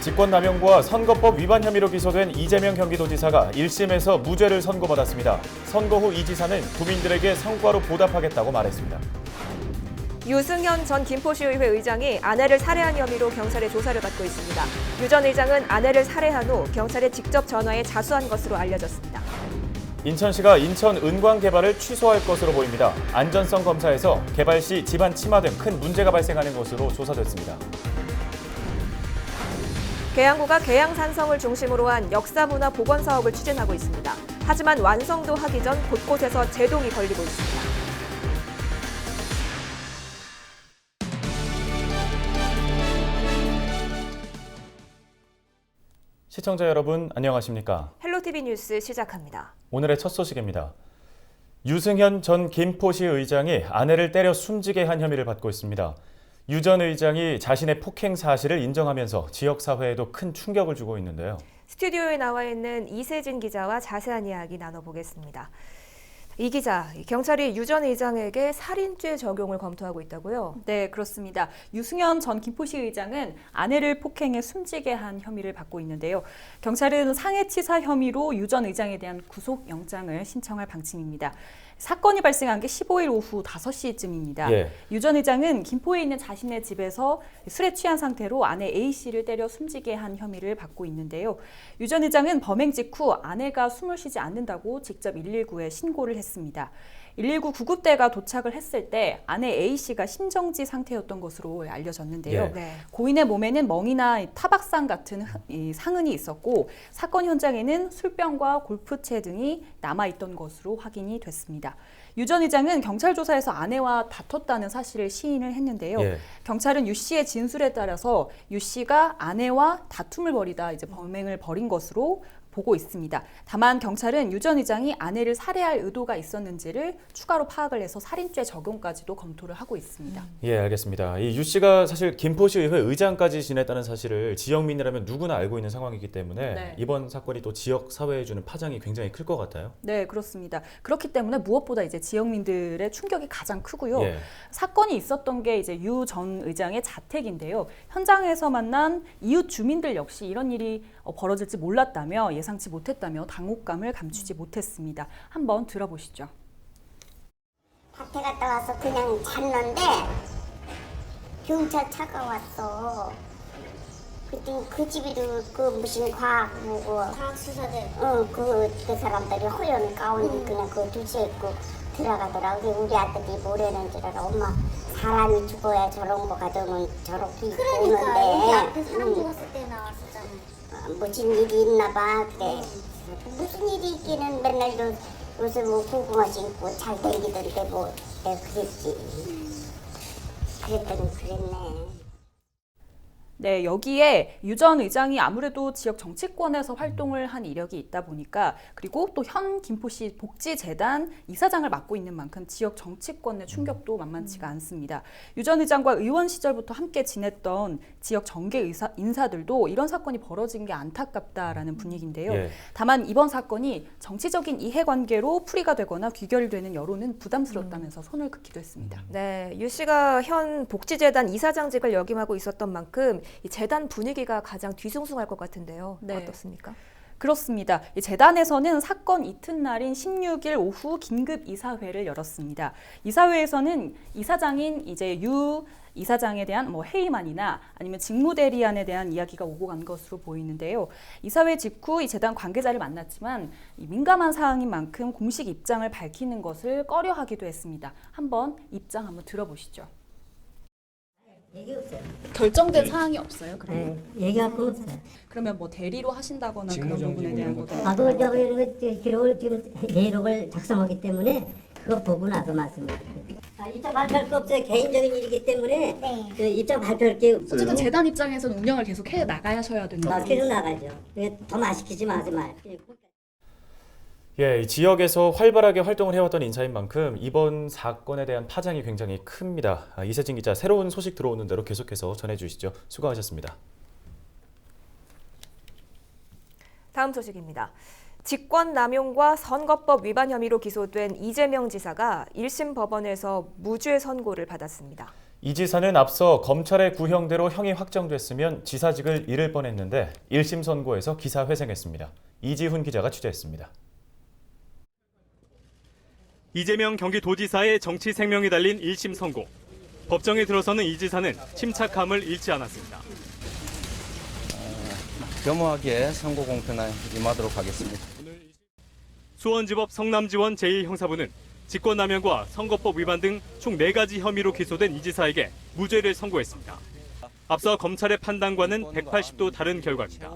직권남용과 선거법 위반 혐의로 기소된 이재명 경기도지사가 1심에서 무죄를 선고받았습니다. 선고 후 이 지사는 도민들에게 성과로 보답하겠다고 말했습니다. 유승현 전 김포시의회 의장이 아내를 살해한 혐의로 경찰의 조사를 받고 있습니다. 유 전 의장은 아내를 살해한 후 경찰에 직접 전화해 자수한 것으로 알려졌습니다. 인천시가 인천 은광 개발을 취소할 것으로 보입니다. 안전성 검사에서 개발 시 집안 침하 등 큰 문제가 발생하는 것으로 조사됐습니다. 계양구가 계양산성을 중심으로 한 역사문화 복원 사업을 추진하고 있습니다. 하지만 완성도 하기 전 곳곳에서 제동이 걸리고 있습니다. 시청자 여러분 안녕하십니까? 헬로티비 뉴스 시작합니다. 오늘의 첫 소식입니다. 유승현 전 김포시 의장이 아내를 때려 숨지게 한 혐의를 받고 있습니다. 유 전 의장이 자신의 폭행 사실을 인정하면서 지역사회에도 큰 충격을 주고 있는데요. 스튜디오에 나와 있는 이세진 기자와 자세한 이야기 나눠보겠습니다. 이 기자, 경찰이 유 전 의장에게 살인죄 적용을 검토하고 있다고요? 네, 그렇습니다. 유승현 전 김포시 의장은 아내를 폭행해 숨지게 한 혐의를 받고 있는데요. 경찰은 상해치사 혐의로 유 전 의장에 대한 구속영장을 신청할 방침입니다. 사건이 발생한 게 15일 오후 5시쯤입니다. 유 전 의장은 김포에 있는 자신의 집에서 술에 취한 상태로 아내 A씨를 때려 숨지게 한 혐의를 받고 있는데요. 유 전 의장은 범행 직후 아내가 숨을 쉬지 않는다고 직접 119에 신고를 했습니다. 119 구급대가 도착을 했을 때 아내 A씨가 심정지 상태였던 것으로 알려졌는데요. 고인의 몸에는 멍이나 타박상 같은 상흔이 있었고 사건 현장에는 술병과 골프채 등이 남아있던 것으로 확인이 됐습니다. 유 전 의장은 경찰 조사에서 아내와 다퉜다는 사실을 시인을 했는데요. 경찰은 유 씨의 진술에 따라서 유 씨가 아내와 다툼을 벌이다 이제 범행을 벌인 것으로 보고 있습니다. 다만 경찰은 유 전 의장이 아내를 살해할 의도가 있었는지를 추가로 파악을 해서 살인죄 적용까지도 검토를 하고 있습니다. 예, 알겠습니다. 이 유 씨가 사실 김포시의회 의장까지 지냈다는 사실을 지역민이라면 누구나 알고 있는 상황이기 때문에 이번 사건이 또 지역 사회에 주는 파장이 굉장히 클 것 같아요. 네, 그렇습니다. 그렇기 때문에 무엇보다 이제 지역민들의 충격이 가장 크고요. 사건이 있었던 게 이제 유 전 의장의 자택인데요. 현장에서 만난 이웃 주민들 역시 이런 일이 벌어질지 몰랐다며 예상치 못했다며 당혹감을 감추지 못했습니다. 한번 들어보시죠. 밭에 갔다 와서 그냥 잤는데 경찰차가 왔어. 그랬더니 그 집에도 그 무슨 과학수사대 그 사람들이 허연 가운 그냥 그 두시에 입고 들어가더라고. 우리 아들이 뭐라는 줄 알아. 엄마 사람이 죽어야 저런 거 가져오면 저렇게 입고 오는데 앞에 사람 죽었을 때 나왔었잖아. 무슨 일이 있나 봐. 그래. 무슨 일이 있기는 맨날 요새 뭐 고구마 신고 잘 댕기던데 뭐 내가 그랬지. 그랬더니 그랬네. 네, 여기에 유 전 의장이 아무래도 지역 정치권에서 활동을 한 이력이 있다 보니까 그리고 또 현 김포시 복지재단 이사장을 맡고 있는 만큼 지역 정치권의 충격도 만만치가 않습니다. 유 전 의장과 의원 시절부터 함께 지냈던 지역 정계 인사들도 이런 사건이 벌어진 게 안타깝다라는 분위기인데요. 다만 이번 사건이 정치적인 이해관계로 풀이가 되거나 귀결되는 여론은 부담스럽다면서 손을 긋기도 했습니다. 네, 유 씨가 현 복지재단 이사장직을 역임하고 있었던 만큼 이 재단 분위기가 가장 뒤숭숭할 것 같은데요. 어떻습니까? 그렇습니다. 이 재단에서는 사건 이튿날인 16일 오후 긴급 이사회를 열었습니다. 이사회에서는 이사장인 이제 유 이사장에 대한 해임안이나 아니면 직무대리안에 대한 이야기가 오고 간 것으로 보이는데요. 이사회 직후 이 재단 관계자를 만났지만 이 민감한 사항인 만큼 공식 입장을 밝히는 것을 꺼려하기도 했습니다. 입장 한번 들어보시죠. 얘기 없어요. 결정된 사항이 없어요. 그러면? 얘기할 거 없어요. 그러면 대리로 하신다거나 그런 부분에 대한 것도 나도 기록을 지금 내록을 작성하기 때문에 그거 보고 나서 말씀드릴게요. 입장 발표할 거 없어요. 개인적인 일이기 때문에 그 입장 발표할 게 없어요. 어쨌든 재단 입장에서는 운영을 계속 해 나가셔야 되는 거죠. 계속 나가죠. 더 맛시키지 마지 말. 이 지역에서 활발하게 활동을 해왔던 인사인 만큼 이번 사건에 대한 파장이 굉장히 큽니다. 이세진 기자, 새로운 소식 들어오는 대로 계속해서 전해주시죠. 수고하셨습니다. 다음 소식입니다. 직권남용과 선거법 위반 혐의로 기소된 이재명 지사가 1심 법원에서 무죄 선고를 받았습니다. 이 지사는 앞서 검찰의 구형대로 형이 확정됐으면 지사직을 잃을 뻔했는데 1심 선고에서 기사회생했습니다. 이지훈 기자가 취재했습니다. 이재명 경기도지사의 정치 생명이 달린 1심 선고. 법정에 들어서는 이 지사는 침착함을 잃지 않았습니다. 겸허하게 선고 공표에 임하도록 하겠습니다. 수원지법 성남지원 제1형사부는 직권남용과 선거법 위반 등 총 4가지 혐의로 기소된 이 지사에게 무죄를 선고했습니다. 앞서 검찰의 판단과는 180도 다른 결과입니다.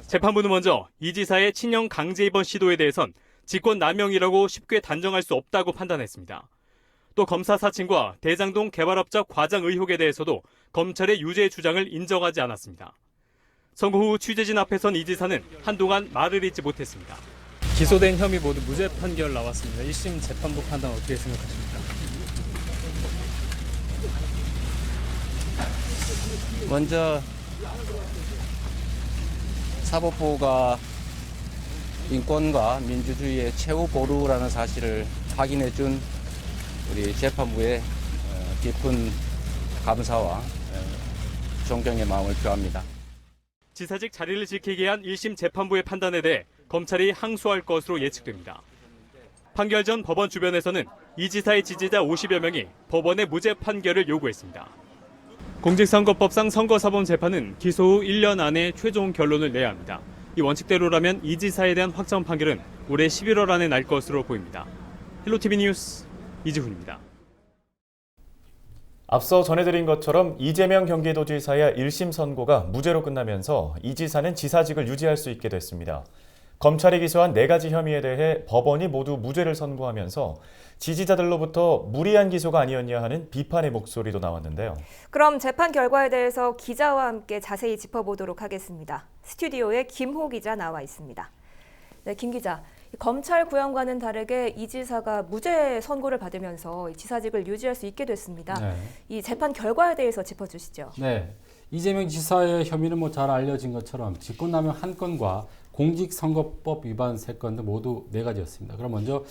재판부는 먼저 이 지사의 친형 강제 입원 시도에 대해선 직권남용이라고 쉽게 단정할 수 없다고 판단했습니다. 또 검사 사칭과 대장동 개발업적 과장 의혹에 대해서도 검찰의 유죄 주장을 인정하지 않았습니다. 선고 후 취재진 앞에선 이 지사는 한동안 말을 잇지 못했습니다. 기소된 혐의 모두 무죄 판결 나왔습니다. 1심 재판부 판단 어떻게 생각하십니까? 먼저 사법부가 인권과 민주주의의 최후 보루라는 사실을 확인해 준 우리 재판부의 깊은 감사와 존경의 마음을 표합니다. 지사직 자리를 지키게 한 1심 재판부의 판단에 대해 검찰이 항소할 것으로 예측됩니다. 판결 전 법원 주변에서는 이 지사의 지지자 50여 명이 법원의 무죄 판결을 요구했습니다. 공직선거법상 선거사범재판은 기소 후 1년 안에 최종 결론을 내야 합니다. 이 원칙대로라면 이 지사에 대한 확정 판결은 올해 11월 안에 날 것으로 보입니다. 헬로티비 뉴스 이지훈입니다. 앞서 전해드린 것처럼 이재명 경기도지사의 1심 선고가 무죄로 끝나면서 이 지사는 지사직을 유지할 수 있게 됐습니다. 검찰이 기소한 4가지 혐의에 대해 법원이 모두 무죄를 선고하면서 지지자들로부터 무리한 기소가 아니었냐 하는 비판의 목소리도 나왔는데요. 그럼 재판 결과에 대해서 기자와 함께 자세히 짚어보도록 하겠습니다. 스튜디오에 김호 기자 나와 있습니다. 네, 김 기자. 검찰 구형과는 다르게 이 지사가 무죄 선고를 받으면서 지사직을 유지할 수 있게 됐습니다. 네. 이 재판 결과에 대해서 짚어주시죠. 네, 이재명 지사의 혐의는 잘 알려진 것처럼 직권남용 1건과 공직선거법 위반 3건 등 모두 4가지였습니다. 그럼 먼저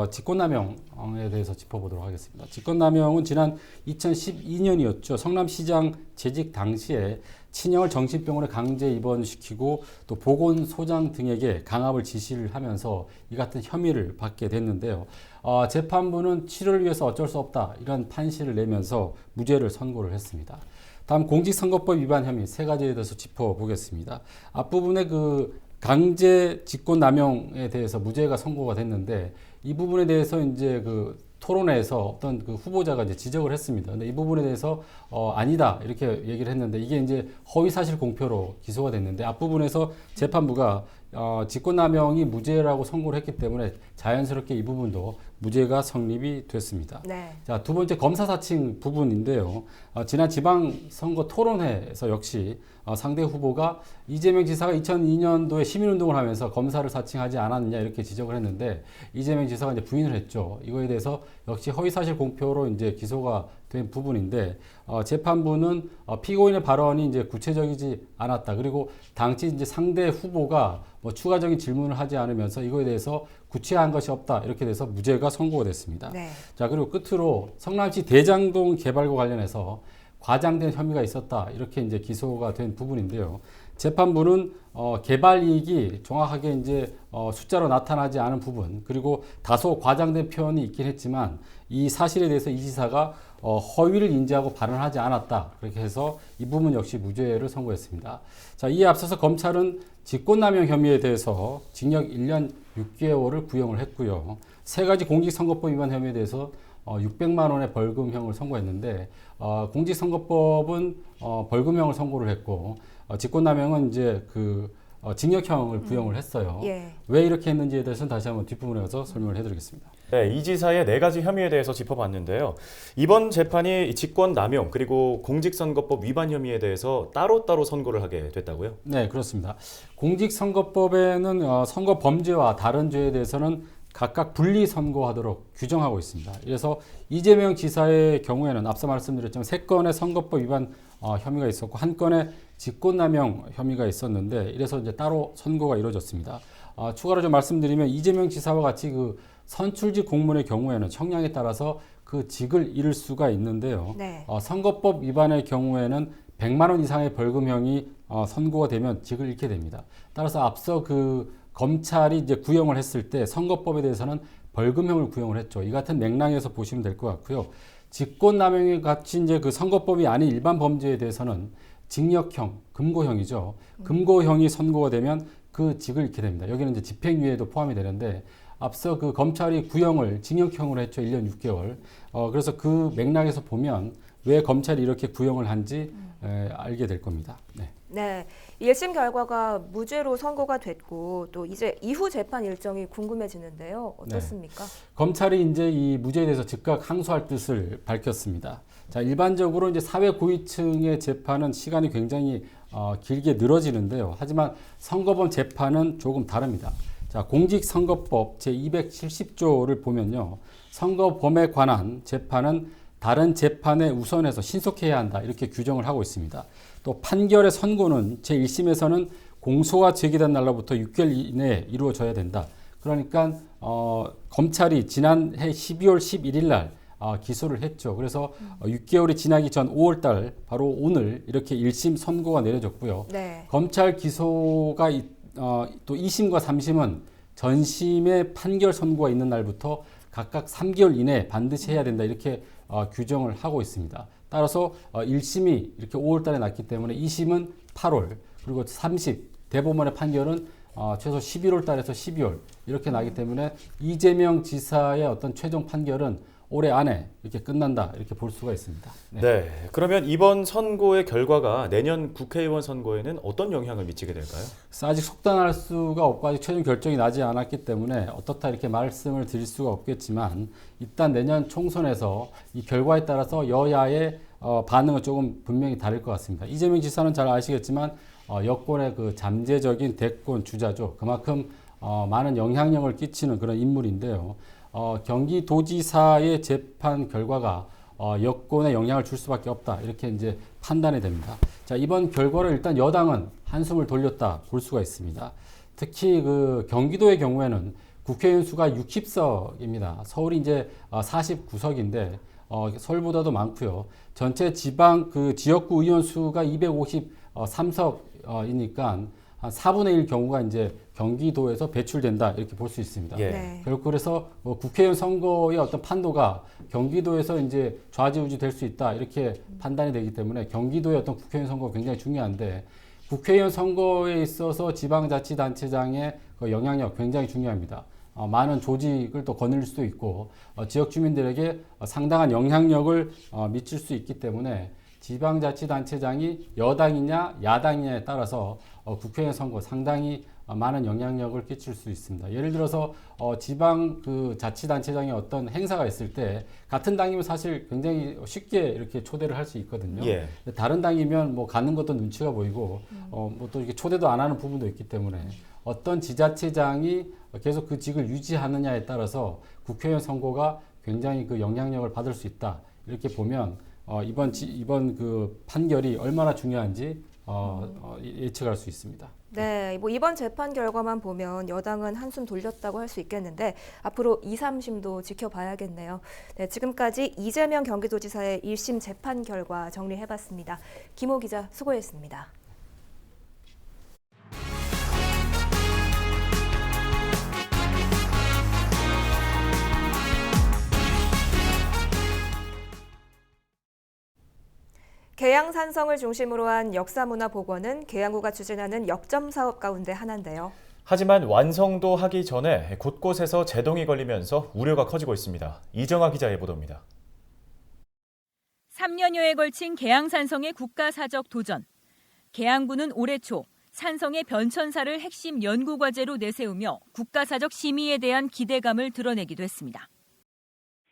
직권남용에 대해서 짚어보도록 하겠습니다. 직권남용은 지난 2012년이었죠. 성남시장 재직 당시에 친형을 정신병원에 강제 입원시키고 또 보건소장 등에게 강압을 지시를 하면서 이 같은 혐의를 받게 됐는데요. 재판부는 치료를 위해서 어쩔 수 없다 이런 판시를 내면서 무죄를 선고를 했습니다. 다음 공직선거법 위반 혐의 3가지에 대해서 짚어보겠습니다. 앞부분에 강제 직권남용에 대해서 무죄가 선고가 됐는데 이 부분에 대해서 이제 토론회에서 어떤 후보자가 이제 지적을 했습니다. 근데 이 부분에 대해서 아니다 이렇게 얘기를 했는데 이게 이제 허위사실 공표로 기소가 됐는데 앞부분에서 재판부가 직권남용이 무죄라고 선고를 했기 때문에 자연스럽게 이 부분도 무죄가 성립이 됐습니다. 네. 자, 두 번째 검사 사칭 부분인데요. 지난 지방선거 토론회에서 역시 상대 후보가 이재명 지사가 2002년도에 시민운동을 하면서 검사를 사칭하지 않았느냐 이렇게 지적을 했는데 이재명 지사가 이제 부인을 했죠. 이거에 대해서 역시 허위사실 공표로 이제 기소가 된 부분인데 재판부는 피고인의 발언이 이제 구체적이지 않았다. 그리고 당시 이제 상대 후보가 추가적인 질문을 하지 않으면서 이거에 대해서 구체한 것이 없다. 이렇게 돼서 무죄가 선고가 됐습니다. 네. 자, 그리고 끝으로 성남시 대장동 개발과 관련해서 과장된 혐의가 있었다. 이렇게 이제 기소가 된 부분인데요. 재판부는 개발 이익이 정확하게 이제 숫자로 나타나지 않은 부분, 그리고 다소 과장된 표현이 있긴 했지만 이 사실에 대해서 이 지사가 허위를 인지하고 발언하지 않았다. 그렇게 해서 이 부분 역시 무죄를 선고했습니다. 자, 이에 앞서서 검찰은 직권남용 혐의에 대해서 징역 1년 6개월을 구형을 했고요. 3가지 공직선거법 위반 혐의에 대해서 600만 원의 벌금형을 선고했는데 공직선거법은 벌금형을 선고를 했고 직권남용은 이제 징역형을 구형을 했어요. 예. 왜 이렇게 했는지에 대해서는 다시 한번 뒷부분에 가서 설명을 해드리겠습니다. 네, 이 지사의 4가지 혐의에 대해서 짚어봤는데요. 이번 재판이 직권남용 그리고 공직선거법 위반 혐의에 대해서 따로따로 선고를 하게 됐다고요? 네, 그렇습니다. 공직선거법에는 선거 범죄와 다른 죄에 대해서는 각각 분리 선고하도록 규정하고 있습니다. 그래서 이재명 지사의 경우에는 앞서 말씀드렸지만 3건의 선거법 위반 혐의가 있었고 1건의 직권남용 혐의가 있었는데 이래서 이제 따로 선고가 이루어졌습니다. 추가로 좀 말씀드리면 이재명 지사와 같이 선출직 공무원의 경우에는 형량에 따라서 그 직을 잃을 수가 있는데요. 네. 선거법 위반의 경우에는 100만 원 이상의 벌금형이 선고가 되면 직을 잃게 됩니다. 따라서 앞서 그 검찰이 이제 구형을 했을 때 선거법에 대해서는 벌금형을 구형을 했죠. 이 같은 맥락에서 보시면 될 것 같고요. 직권남용이 같이 이제 그 선거법이 아닌 일반 범죄에 대해서는 징역형, 금고형이죠. 금고형이 선고가 되면 그 직을 잃게 됩니다. 여기는 이제 집행유예도 포함이 되는데 앞서 그 검찰이 구형을 징역형으로 했죠. 1년 6개월. 그래서 그 맥락에서 보면 왜 검찰이 이렇게 구형을 한지 알게 될 겁니다. 네. 네, 1심 결과가 무죄로 선고가 됐고 또 이제 이후 재판 일정이 궁금해지는데요. 어떻습니까? 네. 검찰이 이제 이 무죄에 대해서 즉각 항소할 뜻을 밝혔습니다. 자, 일반적으로 이제 사회 고위층의 재판은 시간이 굉장히 길게 늘어지는데요. 하지만 선거법 재판은 조금 다릅니다. 자, 공직선거법 제270조를 보면요. 선거범에 관한 재판은 다른 재판에 우선해서 신속해야 한다. 이렇게 규정을 하고 있습니다. 또 판결의 선고는 제1심에서는 공소가 제기된 날로부터 6개월 이내에 이루어져야 된다. 그러니까 검찰이 지난해 12월 11일 날 기소를 했죠. 그래서 6개월이 지나기 전 5월 달 바로 오늘 이렇게 1심 선고가 내려졌고요. 네. 검찰 기소가 또 2심과 3심은 전심의 판결 선고가 있는 날부터 각각 3개월 이내에 반드시 해야 된다. 이렇게 규정을 하고 있습니다. 따라서 1심이 이렇게 5월 달에 났기 때문에 2심은 8월, 그리고 3심, 대법원의 판결은 최소 11월 달에서 12월 이렇게 나기 때문에 이재명 지사의 어떤 최종 판결은 올해 안에 이렇게 끝난다 이렇게 볼 수가 있습니다. 네. 네. 그러면 이번 선고의 결과가 내년 국회의원 선거에는 어떤 영향을 미치게 될까요? 아직 속단할 수가 없고 아직 최종 결정이 나지 않았기 때문에 어떻다 이렇게 말씀을 드릴 수가 없겠지만 일단 내년 총선에서 이 결과에 따라서 여야의 반응은 조금 분명히 다를 것 같습니다. 이재명 지사는 잘 아시겠지만 여권의 그 잠재적인 대권 주자죠. 그만큼 많은 영향력을 끼치는 그런 인물인데요. 경기도지사의 재판 결과가 여권에 영향을 줄 수밖에 없다. 이렇게 이제 판단이 됩니다. 자, 이번 결과를 일단 여당은 한숨을 돌렸다 볼 수가 있습니다. 특히 그 경기도의 경우에는 국회의원 수가 60석입니다. 서울이 이제 49석인데 서울보다도 많고요. 전체 지방 그 지역구 의원 수가 253석이니까 한 4분의 1 경우가 이제 경기도에서 배출된다 이렇게 볼 수 있습니다. 예. 네. 결국 그래서 국회의원 선거의 어떤 판도가 경기도에서 이제 좌지우지 될 수 있다 이렇게 판단이 되기 때문에 경기도의 어떤 국회의원 선거가 굉장히 중요한데 국회의원 선거에 있어서 지방자치단체장의 그 영향력 굉장히 중요합니다. 많은 조직을 또 거느릴 수도 있고 지역 주민들에게 상당한 영향력을 미칠 수 있기 때문에 지방자치단체장이 여당이냐 야당이냐에 따라서 국회의원 선거 상당히 많은 영향력을 끼칠 수 있습니다. 예를 들어서 지방 그 자치단체장의 어떤 행사가 있을 때 같은 당이면 사실 굉장히 쉽게 이렇게 초대를 할 수 있거든요. 예. 다른 당이면 뭐 가는 것도 눈치가 보이고 뭐 또 이렇게 초대도 안 하는 부분도 있기 때문에 어떤 지자체장이 계속 그 직을 유지하느냐에 따라서 국회의원 선거가 굉장히 그 영향력을 받을 수 있다. 이렇게 보면 이번 그 판결이 얼마나 중요한지 예측할 수 있습니다. 네, 뭐 이번 재판 결과만 보면 여당은 한숨 돌렸다고 할 수 있겠는데 앞으로 2, 3심도 지켜봐야겠네요. 네, 지금까지 이재명 경기도지사의 1심 재판 결과 정리해봤습니다. 김호 기자 수고했습니다. 계양산성을 중심으로 한 역사문화복원은 계양구가 추진하는 역점 사업 가운데 하나인데요. 하지만 완성도 하기 전에 곳곳에서 제동이 걸리면서 우려가 커지고 있습니다. 이정아 기자의 보도입니다. 3년여에 걸친 계양산성의 국가사적 도전. 계양구는 올해 초 산성의 변천사를 핵심 연구과제로 내세우며 국가사적 심의에 대한 기대감을 드러내기도 했습니다.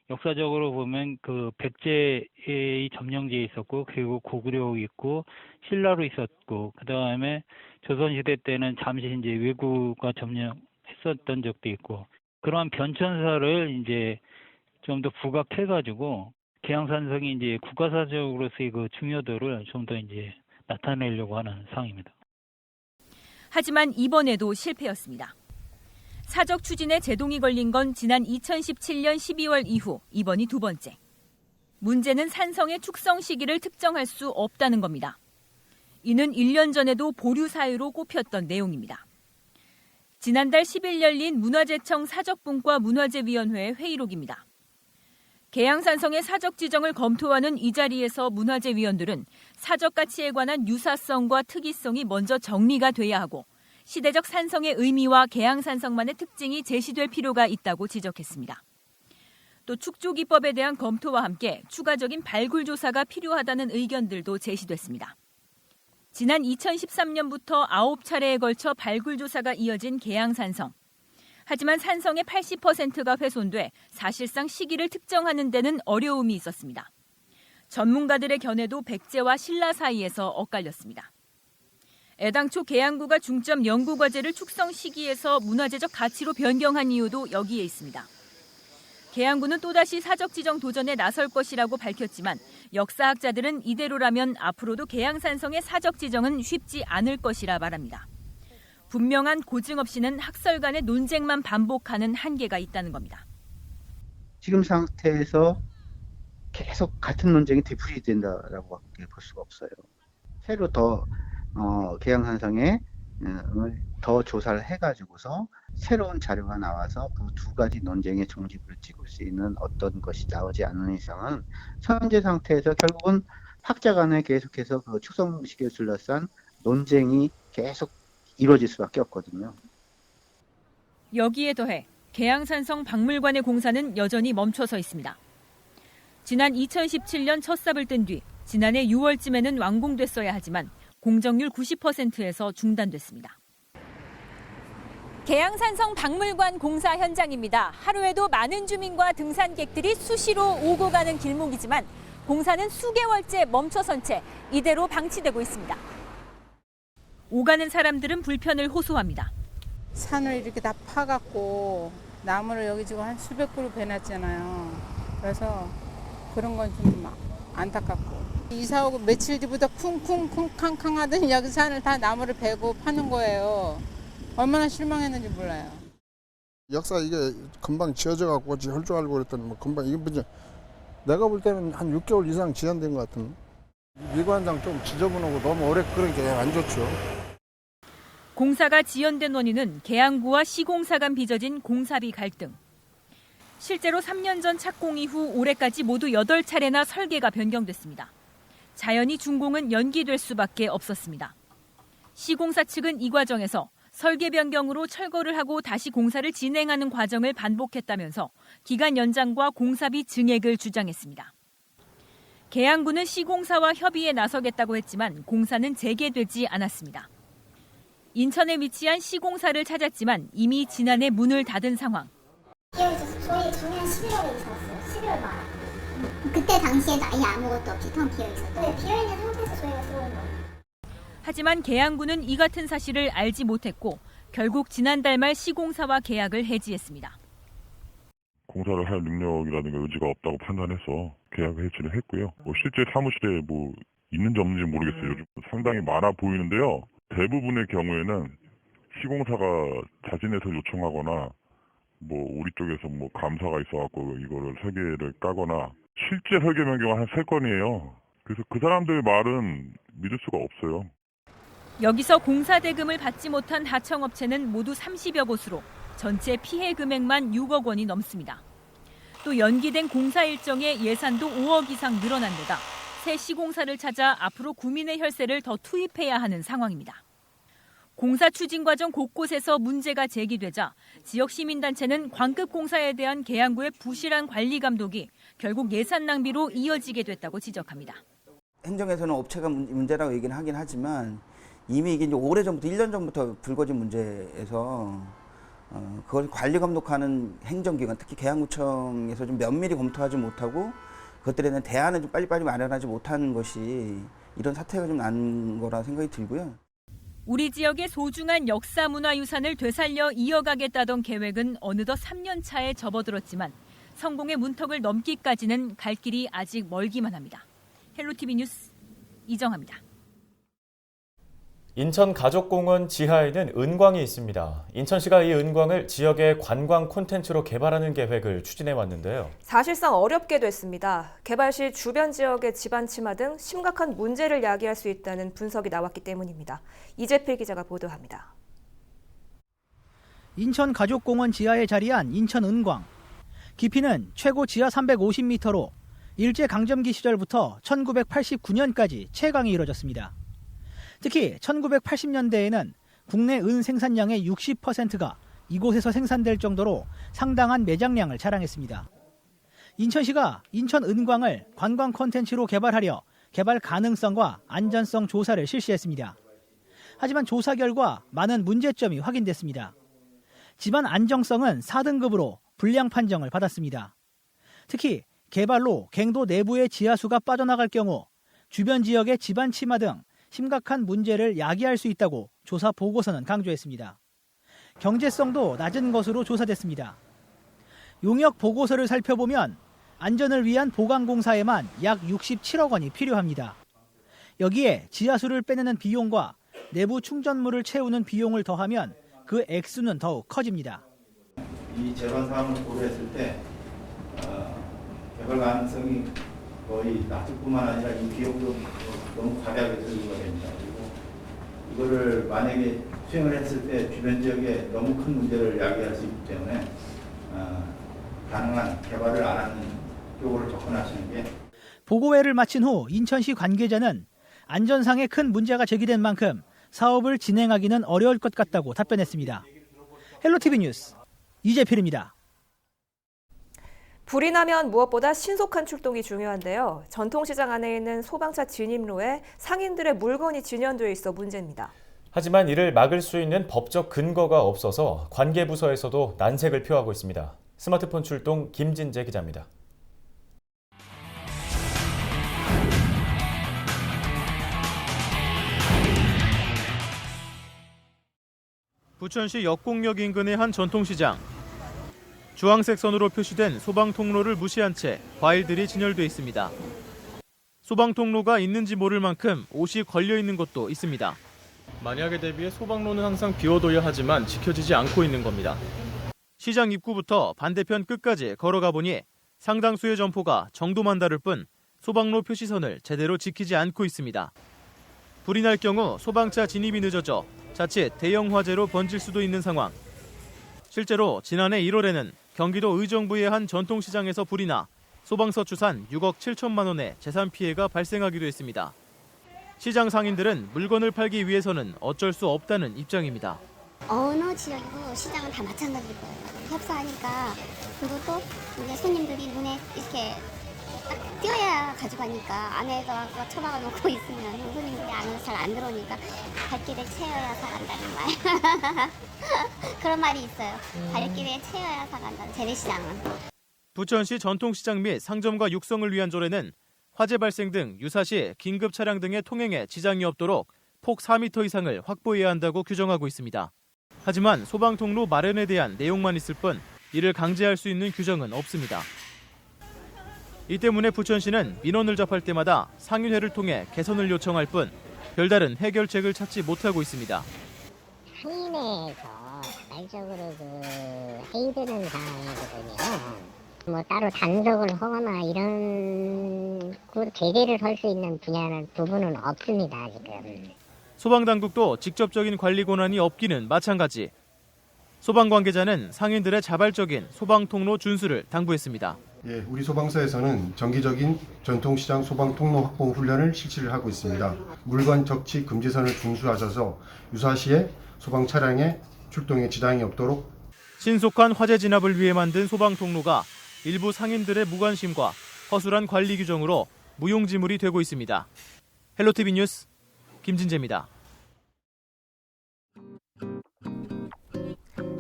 역사적으로 보면 그 백제의 점령지에 있었고 그리고 고구려 있고 신라로 있었고 그다음에 조선시대 때는 잠시 이제 외구가 점령했었던 적도 있고 그러한 변천사를 이제 좀 더 부각해가지고 계양산성이 이제 국가사적으로서의 그 중요도를 좀 더 이제 나타내려고 하는 상황입니다. 하지만 이번에도 실패였습니다. 사적 추진에 제동이 걸린 건 지난 2017년 12월 이후 이번이 두 번째. 문제는 산성의 축성 시기를 특정할 수 없다는 겁니다. 이는 1년 전에도 보류 사유로 꼽혔던 내용입니다. 지난달 10일 열린 문화재청 사적분과 문화재위원회 회의록입니다. 계양산성의 사적 지정을 검토하는 이 자리에서 문화재위원들은 사적 가치에 관한 유사성과 특이성이 먼저 정리가 돼야 하고 시대적 산성의 의미와 계양산성만의 특징이 제시될 필요가 있다고 지적했습니다. 또 축조기법에 대한 검토와 함께 추가적인 발굴 조사가 필요하다는 의견들도 제시됐습니다. 지난 2013년부터 9차례에 걸쳐 발굴 조사가 이어진 계양산성. 하지만 산성의 80%가 훼손돼 사실상 시기를 특정하는 데는 어려움이 있었습니다. 전문가들의 견해도 백제와 신라 사이에서 엇갈렸습니다. 애당초 계양구가 중점 연구 과제를 축성 시기에서 문화재적 가치로 변경한 이유도 여기에 있습니다. 계양구는 또다시 사적 지정 도전에 나설 것이라고 밝혔지만 역사학자들은 이대로라면 앞으로도 계양산성의 사적 지정은 쉽지 않을 것이라 말합니다. 분명한 고증 없이는 학설 간의 논쟁만 반복하는 한계가 있다는 겁니다. 지금 상태에서 계속 같은 논쟁이 되풀이된다라고 볼 수가 없어요. 새로 더 계양산성에 더 조사를 해가지고서 새로운 자료가 나와서 그 두 가지 논쟁의 종집을 찍을 수 있는 어떤 것이 나오지 않는 이상은 현재 상태에서 결국은 학자 간에 계속해서 그 축성 시기를 둘러싼 논쟁이 계속 이루어질 수밖에 없거든요. 여기에 더해 계양산성 박물관의 공사는 여전히 멈춰서 있습니다. 지난 2017년 첫 삽을 뜬 뒤 지난해 6월쯤에는 완공됐어야 하지만 공정률 90%에서 중단됐습니다. 계양산성 박물관 공사 현장입니다. 하루에도 많은 주민과 등산객들이 수시로 오고 가는 길목이지만 공사는 수개월째 멈춰선 채 이대로 방치되고 있습니다. 오가는 사람들은 불편을 호소합니다. 산을 이렇게 다 파갖고 나무를 여기 지금 한 수백 그루 베놨잖아요. 그래서 그런 건 좀 안타깝고. 이사 오고 며칠 뒤부터 쿵쿵쿵 캉캉 하더니 여기 산을 다 나무를 베고 파는 거예요. 얼마나 실망했는지 몰라요. 역사 이게 금방 지어져 갖고 할 줄 알고 그랬더니 뭐 금방 이게 뭐지? 내가 볼 때는 한 6개월 이상 지연된 것 같은. 미관장 좀 지저분하고 너무 오래 끓은 게 안 좋죠. 공사가 지연된 원인은 계양구와 시공사 간 빚어진 공사비 갈등. 실제로 3년 전 착공 이후 올해까지 모두 8차례나 설계가 변경됐습니다. 자연히 준공은 연기될 수밖에 없었습니다. 시공사 측은 이 과정에서 설계 변경으로 철거를 하고 다시 공사를 진행하는 과정을 반복했다면서 기간 연장과 공사비 증액을 주장했습니다. 계양구는 시공사와 협의에 나서겠다고 했지만 공사는 재개되지 않았습니다. 인천에 위치한 시공사를 찾았지만 이미 지난해 문을 닫은 상황. 여기서 저희 작년 11월에 이사 왔어요. 11월 말. 그때 당시에는 아예 아무것도 없이 텅 비어 있었어요. 네, 비어 있는 상태에서 저희가 들어온 거예요. 하지만 계양구는 이 같은 사실을 알지 못했고 결국 지난달 말 시공사와 계약을 해지했습니다. 공사를 할 능력이라든가 의지가 없다고 판단해서 계약 해지를 했고요. 실제 사무실에 있는지 없는지 모르겠어요. 요즘 상당히 많아 보이는데요. 대부분의 경우에는 시공사가 자진해서 요청하거나 우리 쪽에서 감사가 있어갖고 이거를 설계를 까거나 실제 설계 변경은 한 3건이에요. 그래서 그 사람들의 말은 믿을 수가 없어요. 여기서 공사 대금을 받지 못한 하청업체는 모두 30여 곳으로 전체 피해 금액만 6억 원이 넘습니다. 또 연기된 공사 일정의 예산도 5억 이상 늘어난 데다 새 시공사를 찾아 앞으로 구민의 혈세를 더 투입해야 하는 상황입니다. 공사 추진 과정 곳곳에서 문제가 제기되자 지역 시민단체는 광급 공사에 대한 계양구의 부실한 관리 감독이 결국 예산 낭비로 이어지게 됐다고 지적합니다. 행정에서는 업체가 문제라고 얘기는 하긴 하지만 이미 이게 이제 오래전부터 1년 전부터 불거진 문제에서 그걸 관리 감독하는 행정기관, 특히 계양구청에서 좀 면밀히 검토하지 못하고 그것들에 대한 대안을 좀 빨리빨리 마련하지 못하는 것이 이런 사태가 좀 난 거라 생각이 들고요. 우리 지역의 소중한 역사 문화유산을 되살려 이어가겠다던 계획은 어느덧 3년 차에 접어들었지만 성공의 문턱을 넘기까지는 갈 길이 아직 멀기만 합니다. 헬로티비 뉴스 이정아입니다. 인천 가족공원 지하에는 은광이 있습니다. 인천시가 이 은광을 지역의 관광 콘텐츠로 개발하는 계획을 추진해 왔는데요. 사실상 어렵게 됐습니다. 개발 시 주변 지역의 집안 침하 등 심각한 문제를 야기할 수 있다는 분석이 나왔기 때문입니다. 이재필 기자가 보도합니다. 인천 가족공원 지하에 자리한 인천 은광. 깊이는 최고 지하 350m로 일제강점기 시절부터 1989년까지 채광이 이루어졌습니다. 특히 1980년대에는 국내 은 생산량의 60%가 이곳에서 생산될 정도로 상당한 매장량을 자랑했습니다. 인천시가 인천 은광을 관광 콘텐츠로 개발하려 개발 가능성과 안전성 조사를 실시했습니다. 하지만 조사 결과 많은 문제점이 확인됐습니다. 집안 안정성은 4등급으로 불량 판정을 받았습니다. 특히 개발로 갱도 내부의 지하수가 빠져나갈 경우 주변 지역의 집안 침하 등 심각한 문제를 야기할 수 있다고 조사 보고서는 강조했습니다. 경제성도 낮은 것으로 조사됐습니다. 용역 보고서를 살펴보면 안전을 위한 보강공사에만 약 67억 원이 필요합니다. 여기에 지하수를 빼내는 비용과 내부 충전물을 채우는 비용을 더하면 그 액수는 더욱 커집니다. 이 재반 사항을 고려했을 때 개발 가능성이 거의 낮을 뿐만 아니라 이 비용도 너무 과다하게 들어가 됩니다. 그리고 이거를 만약에 수행을 했을 때 주변 지역에 너무 큰 문제를 야기할 수 있기 때문에 가능한 개발을 안 하는 쪽으로 접근하시는 게. 보고회를 마친 후 인천시 관계자는 안전상의 큰 문제가 제기된 만큼 사업을 진행하기는 어려울 것 같다고 답변했습니다. 헬로티비 뉴스 이재필입니다. 불이 나면 무엇보다 신속한 출동이 중요한데요. 전통시장 안에 있는 소방차 진입로에 상인들의 물건이 진연되어 있어 문제입니다. 하지만 이를 막을 수 있는 법적 근거가 없어서 관계부서에서도 난색을 표하고 있습니다. 스마트폰 출동 김진재 기자입니다. 부천시 역곡역 인근의 한 전통시장. 주황색 선으로 표시된 소방 통로를 무시한 채 과일들이 진열돼 있습니다. 소방 통로가 있는지 모를 만큼 옷이 걸려 있는 곳도 있습니다. 만약에 대비해 소방로는 항상 비워둬야 하지만 지켜지지 않고 있는 겁니다. 시장 입구부터 반대편 끝까지 걸어가 보니 상당수의 점포가 정도만 다를 뿐 소방로 표시선을 제대로 지키지 않고 있습니다. 불이 날 경우 소방차 진입이 늦어져 자칫 대형 화재로 번질 수도 있는 상황. 실제로 지난해 1월에는 경기도 의정부의 한 전통시장에서 불이 나 소방서 추산 6억 7천만 원의 재산 피해가 발생하기도 했습니다. 시장 상인들은 물건을 팔기 위해서는 어쩔 수 없다는 입장입니다. 어느 지역이고 시장은 다 마찬가지일 거예요. 협소하니까 그리고 또 이제 손님들이 눈에 이렇게 딱 띄어야 가져가니까 안에서 처박아 놓고 있으면 손님들이 안에서 잘 안 들어오니까 발길에 채워야 사간다는 말. 그런 말이 있어요. 발길에 채워야 사간다. 재래시장은. 부천시 전통시장 및 상점과 육성을 위한 조례는 화재 발생 등 유사시 긴급 차량 등의 통행에 지장이 없도록 폭 4m 이상을 확보해야 한다고 규정하고 있습니다. 하지만 소방통로 마련에 대한 내용만 있을 뿐 이를 강제할 수 있는 규정은 없습니다. 이 때문에 부천시는 민원을 접할 때마다 상인회를 통해 개선을 요청할 뿐 별다른 해결책을 찾지 못하고 있습니다. 상인회에서 자발적으로 회의되는 사항이거든요. 뭐 따로 단속을 하거나 이런 제재를 할 수 있는 부분은 없습니다, 지금. 소방당국도 직접적인 관리 권한이 없기는 마찬가지. 소방 관계자는 상인들의 자발적인 소방통로 준수를 당부했습니다. 예, 우리 소방서에서는 정기적인 전통시장 소방통로 확보 훈련을 실시를 하고 있습니다. 물건 적치 금지선을 준수하셔서 유사시에 소방 차량의 출동에 지장이 없도록 신속한 화재 진압을 위해 만든 소방통로가 일부 상인들의 무관심과 허술한 관리 규정으로 무용지물이 되고 있습니다. 헬로티비 뉴스 김진재입니다.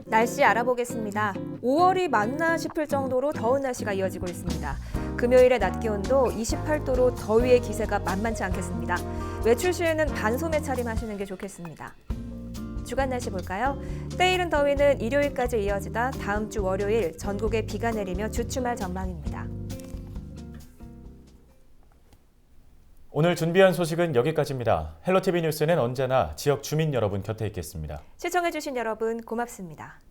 날씨 알아보겠습니다. 5월이 맞나 싶을 정도로 더운 날씨가 이어지고 있습니다. 금요일의 낮 기온도 28도로 더위의 기세가 만만치 않겠습니다. 외출 시에는 반소매 차림하시는 게 좋겠습니다. 주간 날씨 볼까요? 때이른 더위는 일요일까지 이어지다 다음 주 월요일 전국에 비가 내리며 주춤할 전망입니다. 오늘 준비한 소식은 여기까지입니다. 헬로티비 뉴스는 언제나 지역 주민 여러분 곁에 있겠습니다. 시청해주신 여러분 고맙습니다.